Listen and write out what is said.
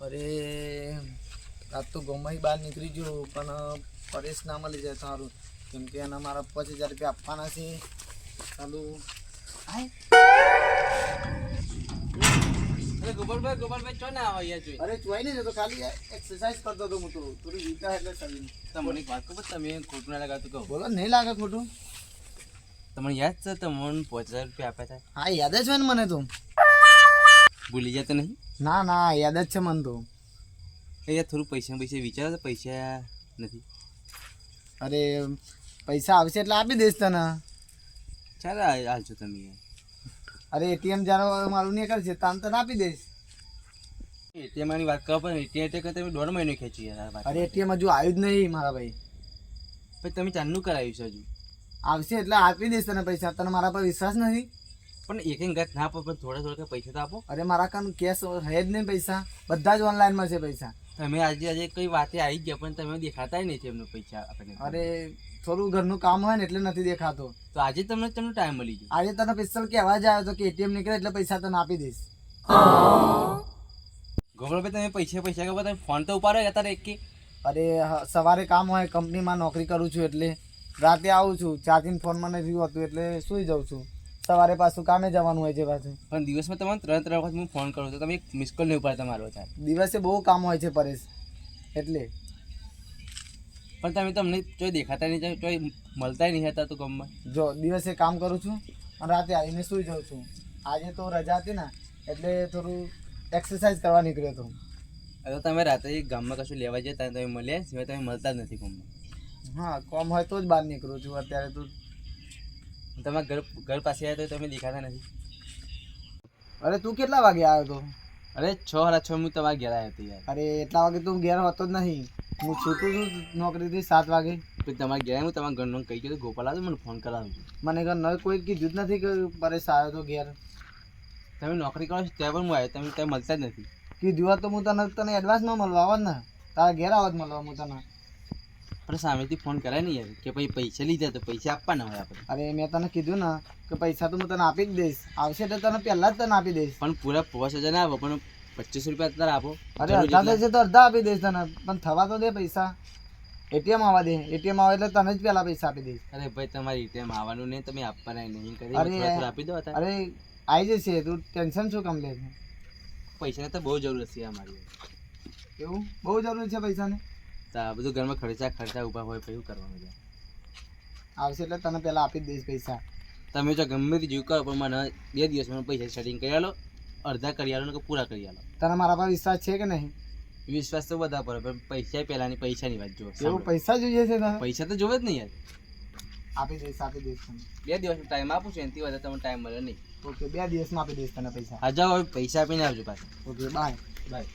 અરે આજ તો ગમે બહાર નીકળી ગયો પણ પરેશ ના મળી જાય સારું, કેમ કે એના મારા 5000 રૂપિયા આપવાના છે. ચાલું ગોપાલભાઈ ચો ના હોય જોઈ. અરે ચોઈ નહીં જતો, ખાલી એક્સરસાઇઝ કરતો હતો હું તો થોડી વીતા એટલે શરીર. તમને એક વાત કહું, તમે ખોટું ના લગાવતું કહો. બોલો નહીં લાગે ખોટું? તમને યાદ છે તમને 5000 રૂપિયા આપ્યા હતા? હા યાદ જ હોય ને મને તો. ભૂલી જતો નહીં? ના ના યાદ જ છે મને તો. એ યાર થોડું પૈસા વિચારો તો પૈસા નથી. અરે પૈસા આવશે એટલે આપી દઈશ તને. ચાલો હાલજો તમે યાર. અરે એટીએમ જ્યારે મારું નહીં કરશે તાન તને આપી દઈશ. એટીએમ ની વાત કરો પણ એટીએમ તમે 1.5 મહિનો ખેંચી યાર. અરે એટીએમ હજુ આવ્યું જ નહીં મારા ભાઈ. પછી તમે ચાંદનું કરાવ્યું છે હજુ. આવશે એટલે આપી દઈશ તને પૈસા. તને મારા પર વિશ્વાસ નથી? પણ એક ગત ના આપો પણ થોડા થોડા પૈસા તો આપો. અરે મારા કાન કેશ હે જ નહીં પૈસા, બધા જ ઓનલાઈનમાં છે પૈસા. તમે આજે કઈ વાતે આવી ગયા પણ તમે દેખાતા નહીં છે એમને પૈસા આપણને. અરે થોડું ઘરનું કામ હોય ને એટલે નથી દેખાતો. તો આજે તમને ટાઈમ મળી ગયો. આજે તને પિસ્તલ કહેવા જ આવ્યો હતો કે એટીએમ નીકળે એટલે પૈસા તને આપી દઈશ. ગોપાલભાઈ તમે પૈસા કહો તમે ફોન તો ઉપાડો અત્યારે એક કે. અરે સવારે કામ હોય, કંપનીમાં નોકરી કરું છું એટલે રાતે આવું છું, ચાર્જિંગ ફોનમાં નથી હોતું એટલે સૂઈ જાઉં છું. સવારે પાછું કામે જવાનું હોય છે પાછું. પણ દિવસમાં તમને 3 વખત હું ફોન કરું તો તમે એક મિસ કોલ નહીં ઉપાડતા મારો થાય. દિવસે બહુ કામ હોય છે પરેશ એટલે. પણ તમને ચોય દેખાતા નહીં, ચોય મળતા નહીં હતા તો ગામમાં. જો દિવસે કામ કરું છું અને રાતે આવીને સૂઈ જાઉં છું. આજે તો રજા હતી ને એટલે થોડું એક્સરસાઇઝ કરવા નીકળ્યો હતો. હવે તમે રાતે ગામમાં કશું લેવા જતા તમે મળ્યા સિવાય તમે મળતા જ નથી ગામમાં. હા કામ હોય તો જ બહાર નીકળું છું. અત્યારે તો તમારા ઘર પાસે આવ્યા તો તમે દેખાતા નથી. અરે તું કેટલા વાગે આવ્યો હતો? અરે 6:30 હું તમારા ઘેર આવ્યો હતો યાર. અરે એટલા વાગે તું ઘેર હોતો જ નહીં. હું છૂટું છું નોકરીથી 7 વાગે. પછી તમારા ઘેર હું તમારા ઘરનું કહી ગયો ગોપાલ આવજો મને ફોન કરાવજો. મને ઘર નવે કોઈ કીધું જ નથી કે પરેશ આવ્યો તો ઘેર. તમે નોકરી કરો છો ત્યાં પણ હું આવ્યો, તમે ત્યાં મળતા જ નથી. કીધું હોત તો હું તને એડવાન્સમાં મળવા આવત ને, તારા ઘેર આવત મળવા હું તને. પણ સામેથી ફોન કરાય ને યાર કે ભાઈ પૈસા લીધા તો પૈસા આપવાના હોય આપણે. અરે મેં તને કીધું ને કે પૈસા તો હું તને આપી જ દઈશ. આવશે એટલે તને પહેલાં જ તને આપી દઈશ. પણ પૂરા 5000 ના આપો પણ 2500 રૂપિયા અત્યારે આપો. અરે અડધા દેશે તો અડધા આપી દઈશ તને, પણ થવા તો દે પૈસા. એટીએમ આવવા દે, એટીએમ આવે એટલે તને જ પહેલા પૈસા આપી દઈશ. અરે ભાઈ તમારી એટીએમ આવવાનું નહીં, તમે આપવાના નહીં કરી અરે આપી દો. અરે આવી જશે, તું ટેન્શન શું કામ લે છે? પૈસાની તો બહુ જરૂર છે અમારી. એવું બહુ જરૂરી છે પૈસાની? તો આ બધું ઘરમાં ખર્ચા ઊભા હોય પછી શું કરવાનું છે? આવશે એટલે તને પહેલા આપી જ દઈશ પૈસા. તમે જો ગમે તે જીવ કરો પણ મને 2 દિવસમાં પૈસા સેટિંગ કરી આલો, અડધા કરી આલો ને પૂરા કરી આલો. તને મારા પર વિશ્વાસ છે કે નહીં? વિશ્વાસ તો બધા પર પણ પૈસાની વાત જો. એવું પૈસા જોઈએ છે તને? પૈસા તો જોવે જ નહીં યાર. આપી દઈશ તને. 2 દિવસનો ટાઈમ આપું છું, એનાથી વધારે તમને ટાઈમ મળે નહીં. ઓકે 2 દિવસમાં આપી દઈશ તને પૈસા. આ જાઓ હવે પૈસા આપીને આવજો પાછા. Okay bye. બાય.